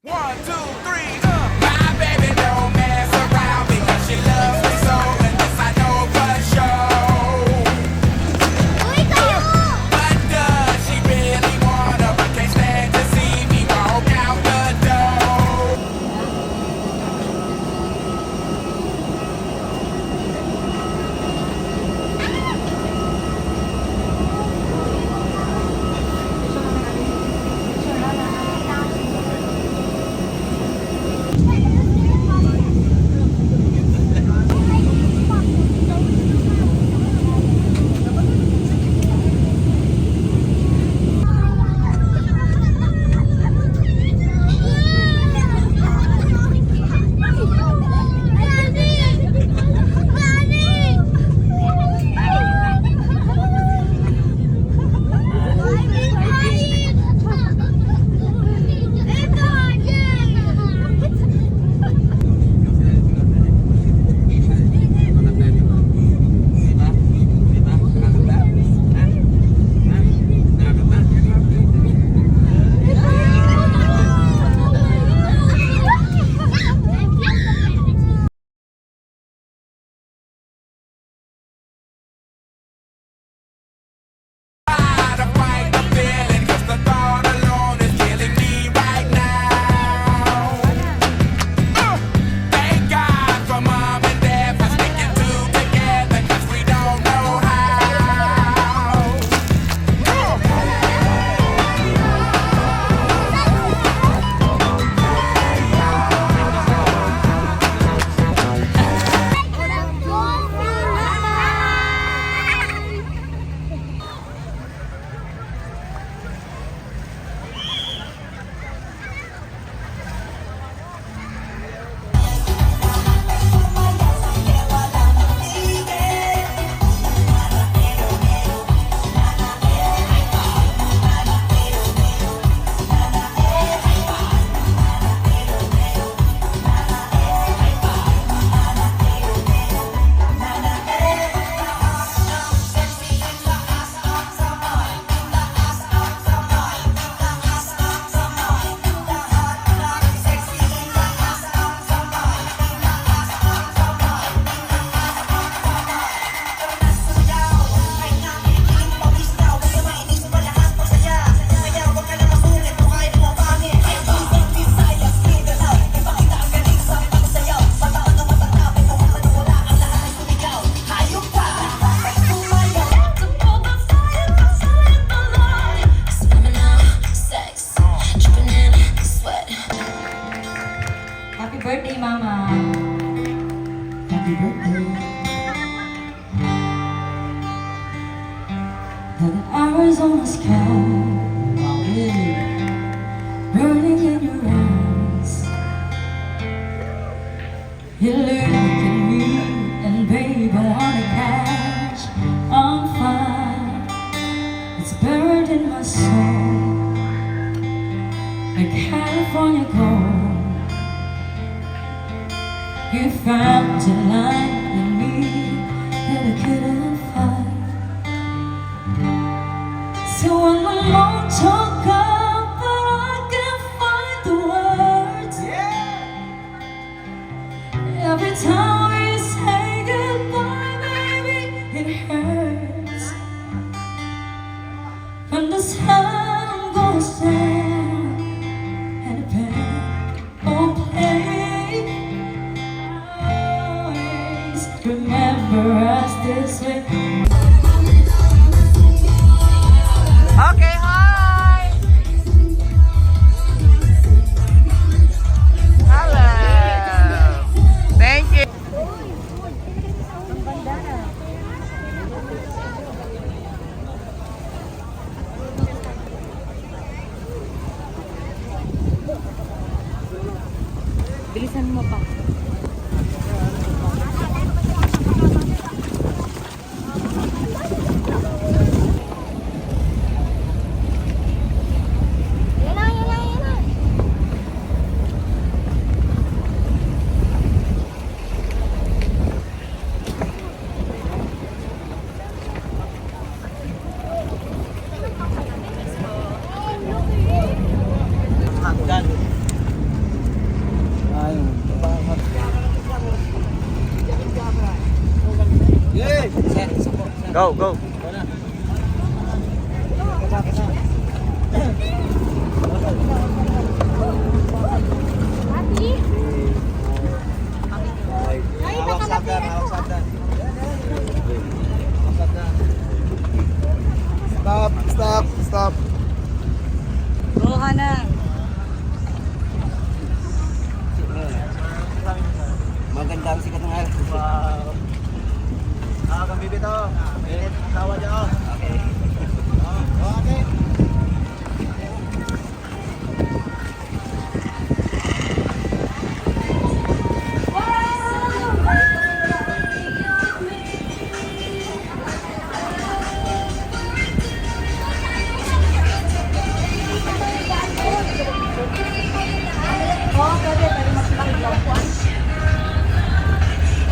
One, two, three, my baby don't mess around because she loves me so, and this I know for sure. But does she really wanna, but can't stand to see me walk out the door? Try to fight the feeling 'cause the thought alone is killing me right now. Thank God for mom and dad for sticking two together 'cause we don't know how. Happy birthday, Mama! Happy birthday. The Arizona's cold, burning in your eyes. You look at me, and baby, I wanna catch on fire. It's buried in my soul, like California gold. You found a light in me that I couldn't find. So when the moon took up, but I can't find the words. Every time we say goodbye, baby, it hurts. When the sun goes down and the band won't play, always remember us this way. Okay, hi! Hello! Thank you! Bilisan mo pa. Hanggang Go, go. Hawak sabdan, hawak sabdan. Stop, stop, stop. Go, Hana. Maganda ang sikat ng araw. Wow. Kang bibito. Tawa niyo. Okay. Okay. Oo, pwede. Pwede magpakilawpuan.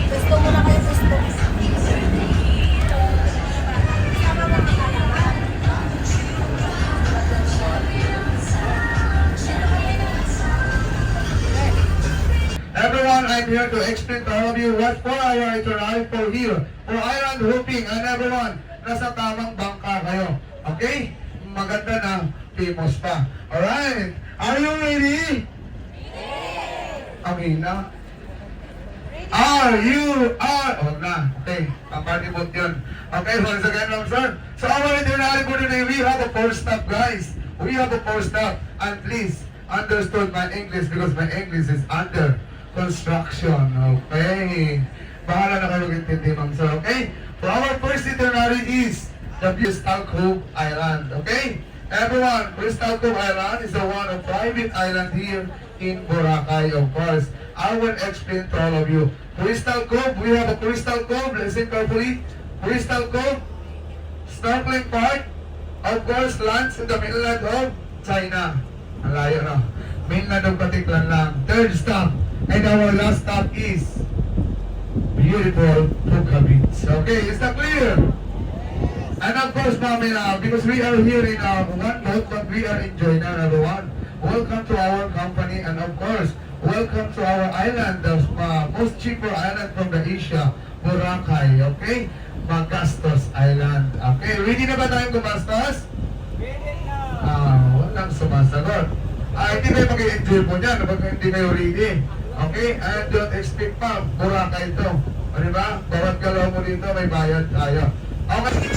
Gusto mo na kayo gusto. Everyone, I'm here to explain to all of you what 4 hour itinerary for here, for island hopping, and everyone, nasa tamang bangka kayo. Okay? Maganda na, famous pa. Alright, are you ready? Okay na. Wag na. Okay, party boat yun. Okay, once again lang, sir. So, our itinerary for today, we have a 4-stop, guys. We have a 4-stop. And please, understood my English because my English is under construction. Okay. Bahala na kayo intindi, ma'am, sir. Okay? For our first itinerary is the Crystal Cove Island. Okay? Everyone, Crystal Cove Island is one of private island here in Boracay, of course. I will explain to all of you. Crystal Cove, we have a Crystal Cove. Listen carefully. Crystal Cove, snorkeling park, of course, lands in the mainland of China. Ang layo, no? Mainland of Batiklan lang. Third stop, and our last stop is beautiful Puka Beach. Okay, is that clear? And of course, ma'am, because we are here in one boat, but we are enjoying another one. Welcome to our company, and of course, welcome to our island, the most cheaper island from the Asia, Boracay. Okay? Magastos Island. Okay, ready na ba tayong gumastos? Ready na! Walang sumasagot. Hindi kayo mag-enjoy po niyan kapag hindi kayo ready. Okay? And don't expect pa, Boracay ito. O diba? Bawat galaw mo dito, may bayad tayo. Okay.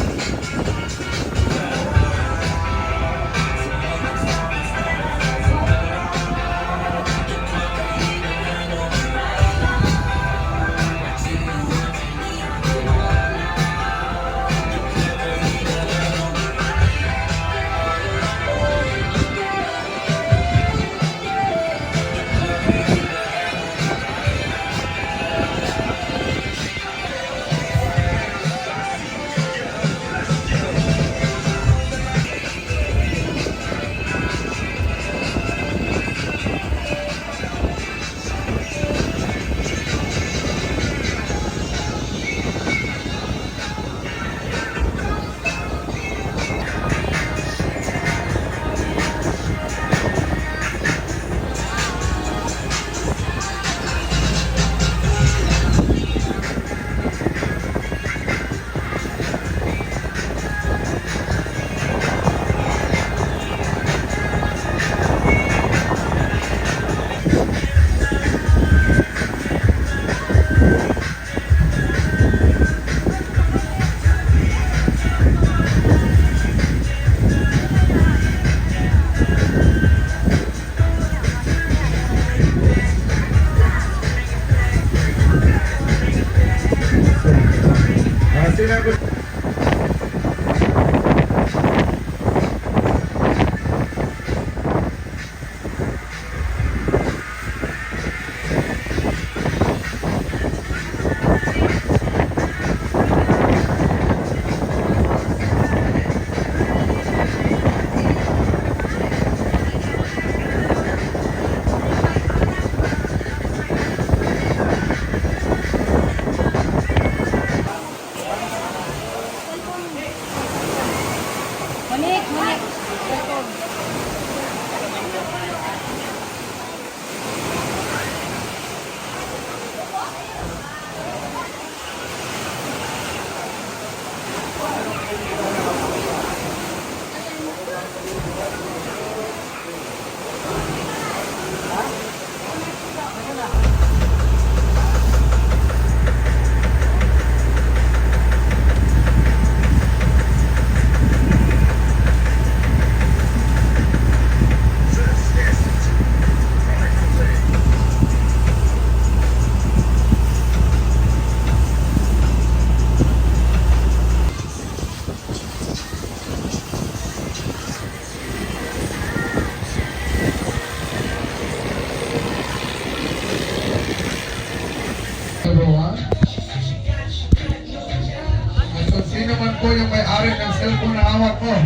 Oh,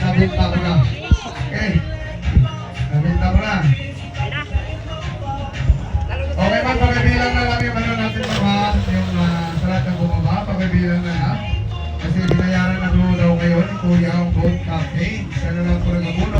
nabinta ko na. Okay. Nabinta ko na. Okay man, pakibilang na lang yung ano natin mga yung sa lahat ng bumaba, pakibilang na lang. Kasi binayaran na daw ngayon ni Kuya ang boat captain. Sana lang po rin muna.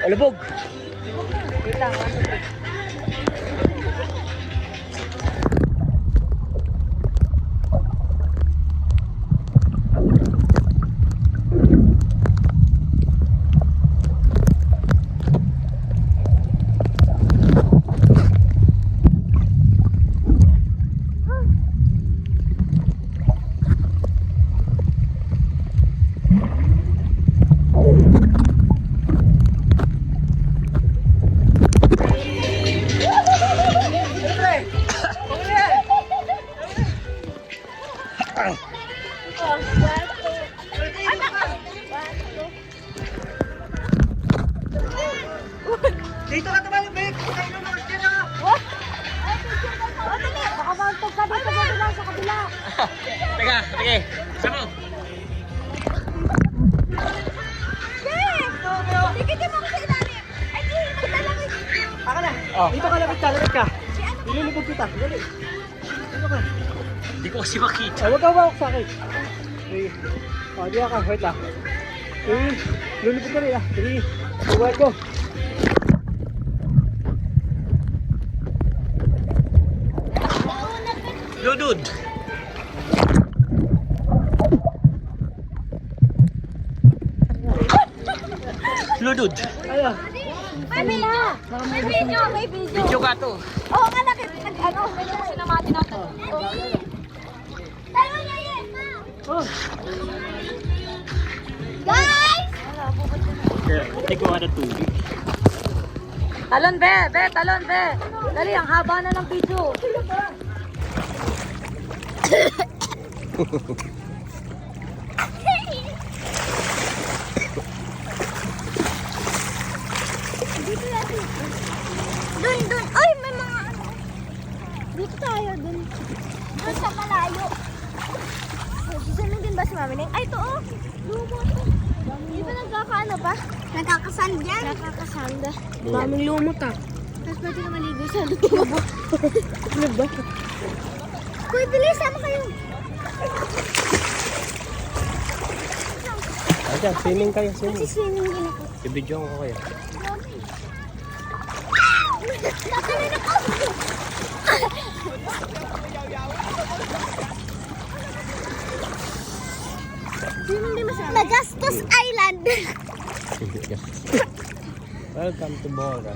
Alubog. Dito ka tumalik, Bek. Kayo na mga skin na. What? Nakabantog ka dito lang sa kabila. Teka, sige. Sama. Sige, di mo kasi ilalim. Ay, di, magdalamig. Aka na. Dito ka, lapit ka. Ilulubog kita. Dali. Dito ka. Hindi ko kasi makita. Huwag ka walk sa akin. Okay. Di ka. Wait lang. Lulubog ka rin ah. Sige. Buwag ko. Ludud! Ludud! Ayo. May video, may video. Video ka to. Oo nga, ano, medyo kasi namati natin. Talo niya yan, ma. Guys! Hindi ko ada tubig. Talon, be! Talon, be! Dali, ang haba na ng video. Dito natin. Dun. Ay, may mga ano. Dito tayo, dun. Dun sa malayo. Susunod din ba si Mami Neng? Ay, ito oh. Lumo to. Di ba nagkakaano pa? Nakakasand yan. Nakakasand. Daming lumot ah. Tapos pwede ka maligo sa lumo. Ano ba? Kuy, bilis. Sama kayo. Ayan, swimming kayo, swimming. Swimming din ako. I-video ko kayo. Nakalin ako. Swimming din masama. Nagastos Island. Welcome to Bora.